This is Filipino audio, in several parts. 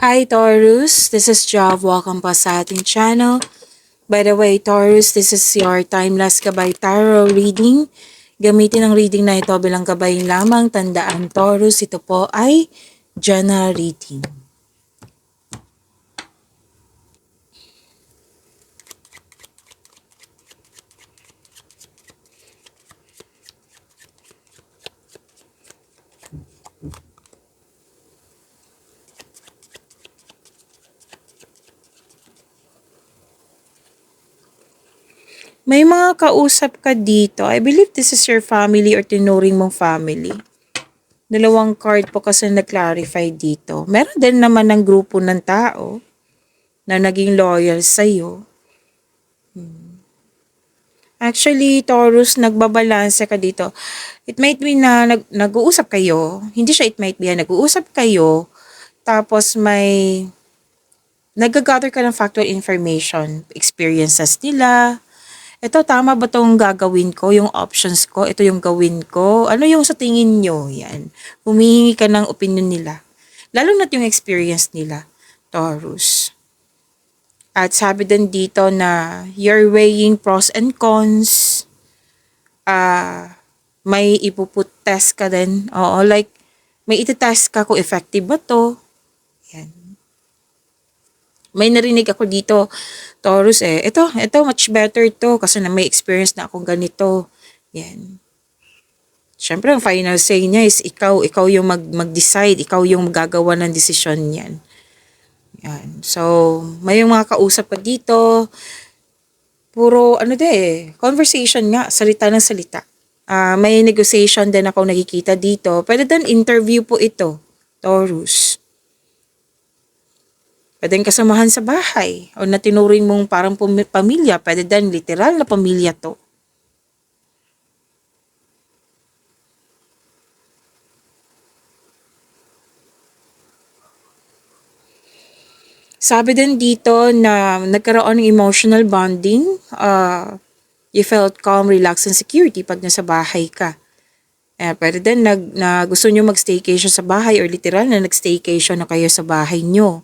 Hi Taurus, this is Jav. Welcome pa sa ating channel. By the way, Taurus, this is your Timeless Gabay Tarot reading. Gamitin ang reading na ito bilang gabay lamang. Tandaan, Taurus, ito po ay general reading. May mga kausap ka dito. I believe this is your family or tinuring mong family. Dalawang card po kasi nag-clarify dito. Meron din naman ng grupo ng tao na naging loyal sa'yo. Actually, Taurus, nagbabalanse ka dito. It might be na nag-uusap kayo. Hindi siya it might be, nag-uusap kayo. Tapos may nag-gather ka ng factual information, experiences nila. Ito, tama ba tong gagawin ko? Yung options ko, ito yung gawin ko. Ano yung sa tingin nyo? Yan. Humihingi ka ng opinion nila. Lalo na't yung experience nila, Taurus. At sabi din dito na you're weighing pros and cons. May ipuput test ka din. Oo, like, may itetest ka kung effective ba to. Yan. May narinig ako dito, Taurus ito much better to kasi na may experience na akong ganito. Yan. Siyempre, ang final say niya is ikaw yung mag-decide, ikaw yung magagawa ng desisyon niyan. Yan. So, may mga kausap pa dito. Puro, conversation nga, salita ng salita. May negotiation din ako nakikita dito. Pwede din interview po ito, Taurus. Pwede kasamahan sa bahay o na tinuring mong parang pamilya. Pwede din literal na pamilya to. Sabi din dito na nagkaroon ng emotional bonding. You felt calm, relaxed, and security pag nasa bahay ka. Pwede din na gusto nyo mag-staycation sa bahay or literal na nag-staycation na kayo sa bahay nyo.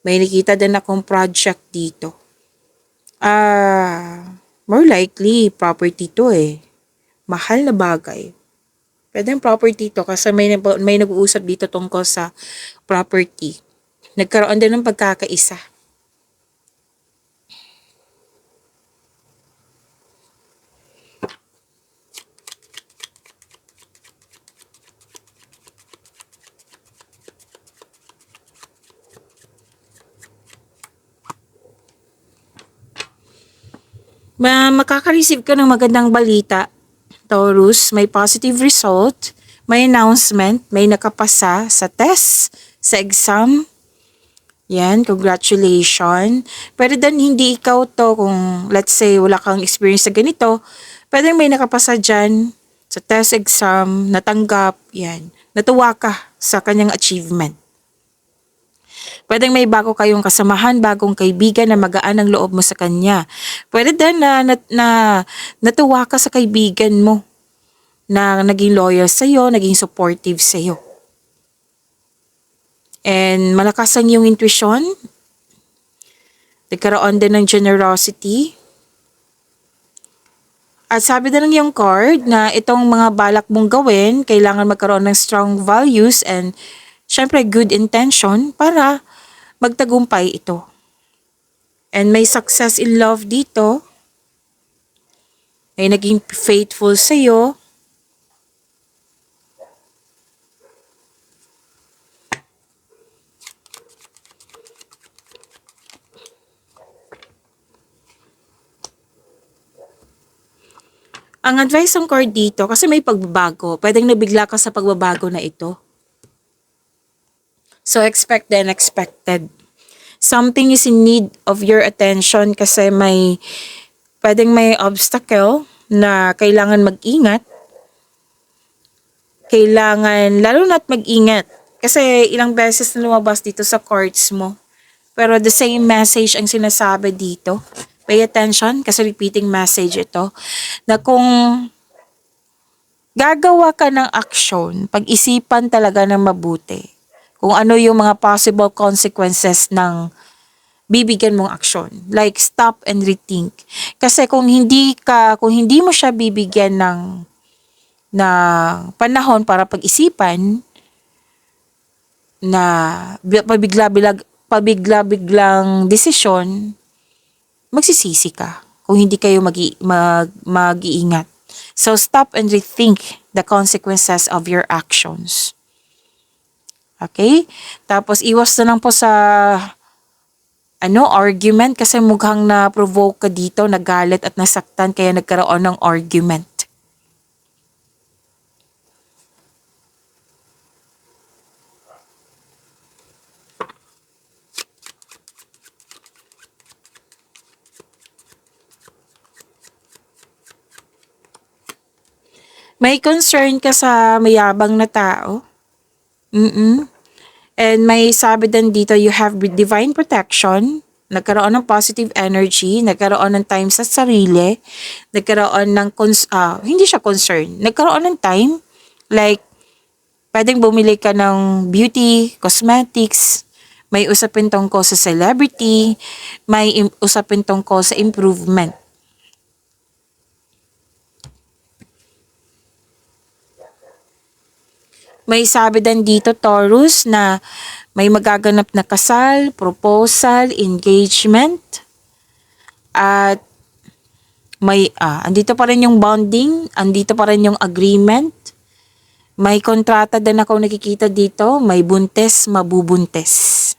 May nakita din akong project dito. More likely, property to Mahal na bagay. Pwede yung property to kasi may nag-uusap dito tungkol sa property. Nagkaroon din ng pagkakaisa. Makaka-receive ka ng magandang balita, Taurus. May positive result, may announcement, may nakapasa sa test, sa exam. Yan, congratulations. Pwede din hindi ikaw to kung let's say wala kang experience sa ganito. Pwede may nakapasa dyan sa test exam, natanggap, yan. Natuwa ka sa kanyang achievement. Pwedeng may bago kayong kasamahan, bagong kaibigan na magaan ang loob mo sa kanya. Pwede din na natuwa ka sa kaibigan mo na naging loyal sa'yo, naging supportive sa'yo. And malakas ang iyong intuition. Nagkaroon din ng generosity. At sabi din ng iyong card na itong mga balak mong gawin, kailangan magkaroon ng strong values and syempre good intention para magtagumpay ito. And may success in love dito. May naging faithful sa'yo. Ang advice ng card dito, kasi may pagbabago, pwedeng nabigla ka sa pagbabago na ito. So expect the unexpected. Something is in need of your attention kasi pwedeng may obstacle na kailangan mag-ingat. Lalo na't mag-ingat. Kasi ilang beses na lumabas dito sa cards mo. Pero the same message ang sinasabi dito. Pay attention kasi repeating message ito. Na kung gagawa ka ng action, pag-isipan talaga ng mabuti. Kung ano yung mga possible consequences ng bibigyan mong aksyon. Like, stop and rethink. Kasi kung hindi mo siya bibigyan na panahon para pag-isipan, na pabigla-biglang desisyon, magsisisi ka kung hindi kayo mag-iingat. So, stop and rethink the consequences of your actions. Okay? Tapos, iwas na lang po sa argument kasi mukhang na-provoke ka dito, nagalit at nasaktan kaya nagkaroon ng argument. May concern ka sa mayabang na tao. And may sabi din dito, you have divine protection. Nagkaroon ng positive energy, nagkaroon ng time sa sarili, nagkaroon ng, hindi siya concern, nagkaroon ng time, like, pwedeng bumili ka ng beauty, cosmetics, may usapin tungkol sa celebrity, may usapin tungkol sa improvement. May sabi din dito, Taurus, na may magaganap na kasal, proposal, engagement, at andito pa rin yung bonding, andito pa rin yung agreement. May kontrata din ako nakikita dito, may buntes, mabubuntes.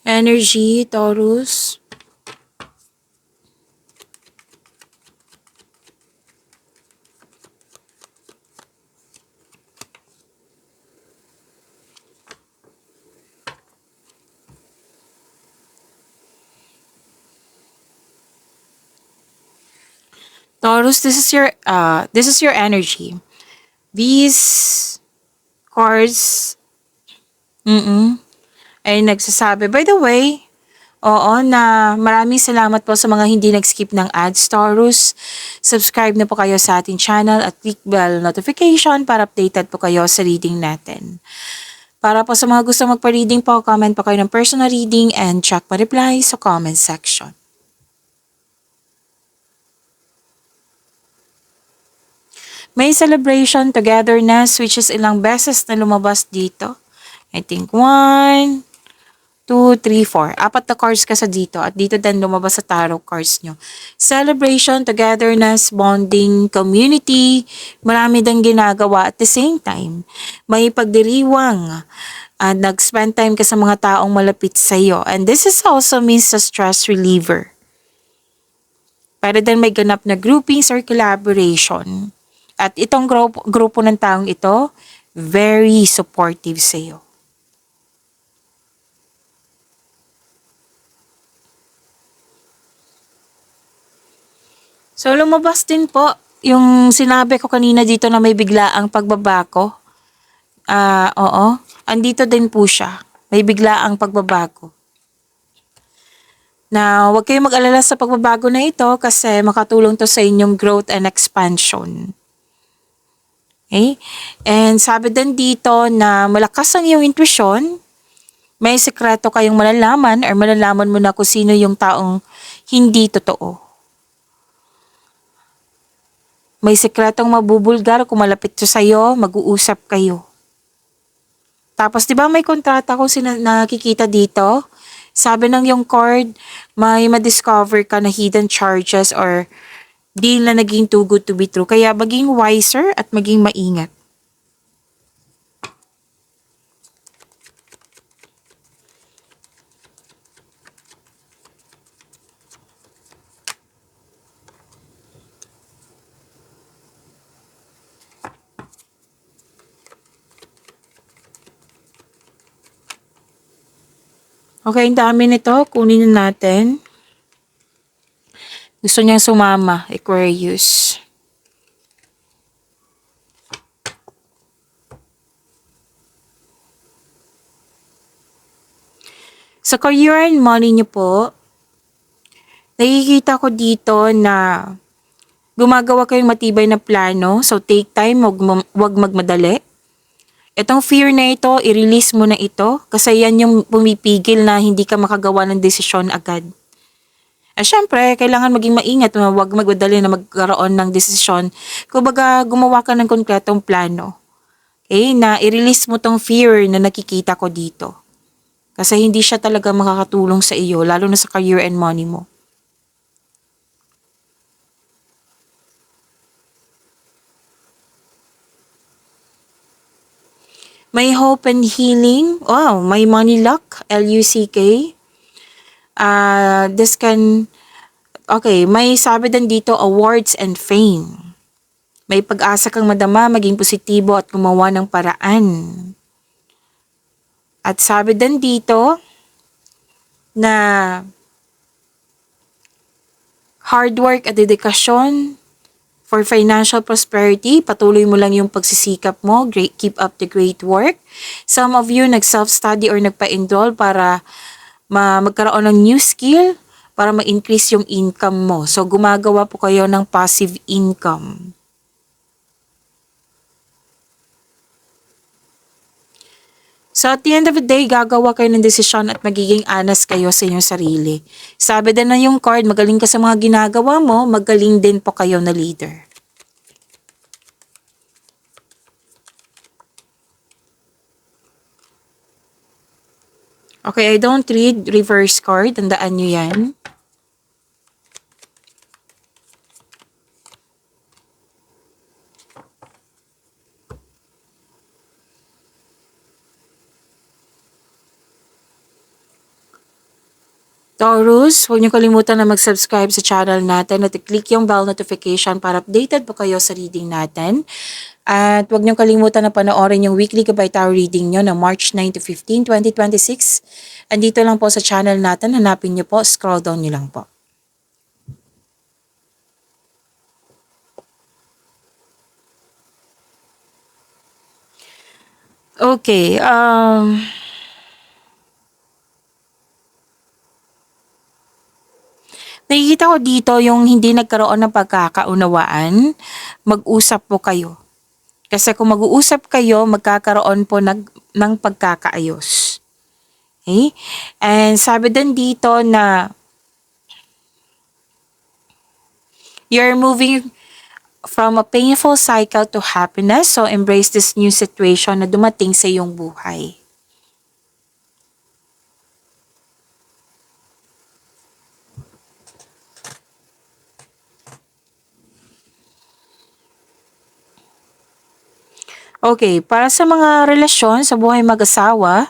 Energy, Taurus. Taurus, this is your energy. These cards ay nagsasabi. By the way, na maraming salamat po sa mga hindi nag-skip ng ads, Taurus. Subscribe na po kayo sa ating channel at click bell notification para updated po kayo sa reading natin. Para po sa mga gusto magpa-reading po, comment po kayo ng personal reading and check pa reply sa comment section. May celebration, togetherness, which is ilang beses na lumabas dito. I think 1, 2, 3, 4. 4 na cards kasi dito. At dito din lumabas sa tarot cards nyo. Celebration, togetherness, bonding, community. Marami din ginagawa at the same time. May pagdiriwang. At nag-spend time ka sa mga taong malapit sa iyo. And this is also means a stress reliever. Para din may ganap na groupings or collaboration. At itong grupo ng taong ito, very supportive sa iyo. So, lumabas din po yung sinabi ko kanina dito na may biglaang pagbabago. Oo. Andito din po siya. May biglaang pagbabago. Na huwag kayong mag-alala sa pagbabago na ito kasi makatulong to sa inyong growth and expansion. Okay? And sabi din dito na malakas ang iyong intuition. May sekreto kayong malalaman or malalaman mo na kung sino yung taong hindi totoo. May sekretong mabubulgar kung malapit to sa'yo, mag-uusap kayo. Tapos, di ba may kontrata ko nakikita dito? Sabi ng yung card, may ma-discover ka na hidden charges or deal na naging too good to be true. Kaya maging wiser at maging maingat. Okay, ang dami nito. Kunin na natin. Gusto niyang sumama, Aquarius. Sa career and money niyo po, nakikita ko dito na gumagawa kayong matibay na plano. So, take time, wag magmadali. Itong fear na ito, i-release mo na ito kasi yan yung pumipigil na hindi ka makagawa ng desisyon agad. Syempre, kailangan maging maingat, wag magmadali na magkaroon ng desisyon. Kumbaga, gumawa ka ng konkretong plano. Okay, na i-release mo tong fear na nakikita ko dito. Kasi hindi siya talaga makakatulong sa iyo, lalo na sa career and money mo. May hope and healing. Wow, may money luck, L-U-C-K. Okay, may sabi din dito, awards and fame. May pag-asa kang madama, maging positibo at gumawa ng paraan. At sabi din dito na hard work at dedikasyon for financial prosperity. Patuloy mo lang yung pagsisikap mo. Keep up the great work. Some of you nag-self-study or nagpa-enroll para magkaroon ng new skill para ma-increase yung income mo. So, gumagawa po kayo ng passive income. So, at the end of the day, gagawa kayo ng desisyon at magiging honest kayo sa inyong sarili. Sabi din na yung card, magaling ka sa mga ginagawa mo, magaling din po kayo na leader. Okay, I don't read reverse card. Tandaan nyo yan. Taurus, huwag niyo kalimutan na mag-subscribe sa channel natin at i-click yung bell notification para updated po kayo sa reading natin. At huwag niyo kalimutan na panoorin yung weekly Gabay Tarot reading nyo na March 9 to 15, 2026. Andito lang po sa channel natin. Hanapin niyo po, scroll down niyo lang po. Okay, nakikita ko dito yung hindi nagkaroon ng pagkakaunawaan, mag-usap po kayo. Kasi kung mag-uusap kayo, magkakaroon po ng pagkakaayos. Okay? And sabi din dito na you're moving from a painful cycle to happiness. So embrace this new situation na dumating sa iyong buhay. Okay, para sa mga relasyon sa buhay mag-asawa,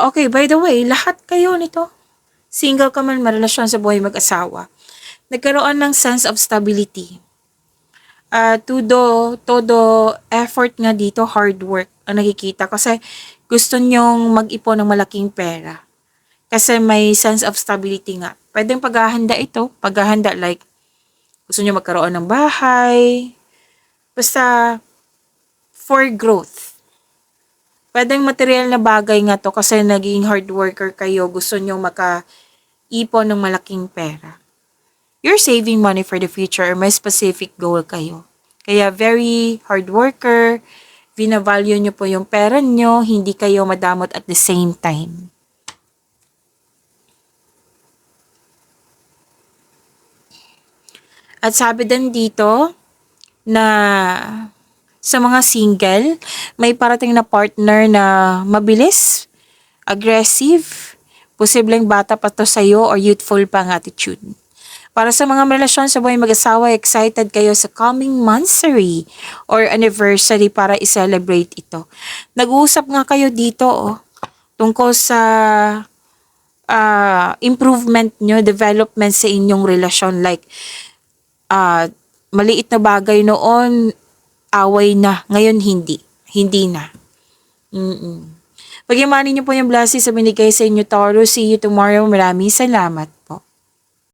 okay, by the way, lahat kayo nito, single ka man, marelasyon sa buhay mag-asawa, nagkaroon ng sense of stability. Todo effort nga dito, hard work ang nakikita kasi gusto nyong mag-ipon ng malaking pera. Kasi may sense of stability nga. Pwedeng paghahanda ito, paghahanda like gusto nyo magkaroon ng bahay, basta for growth. Pwedeng material na bagay nga to kasi naging hard worker kayo, gusto nyo maka-ipon ng malaking pera. You're saving money for the future or may specific goal kayo. Kaya very hard worker, binavalue nyo po yung pera nyo, hindi kayo madamot at the same time. At sabi din dito na sa mga single, may parating na partner na mabilis, aggressive, posibleng bata pa to sa'yo or youthful pa ang attitude. Para sa mga relasyon sa buhay mag-asawa, excited kayo sa coming monthsary or anniversary para i-celebrate ito. Nag-uusap nga kayo dito tungkol sa improvement nyo, development sa inyong relasyon. Like, maliit na bagay noon, away na. Ngayon, hindi. Hindi na. Pagyamanin niyo po yung blessings sa binigay sa inyo, Taurus. See you tomorrow. Maraming salamat po.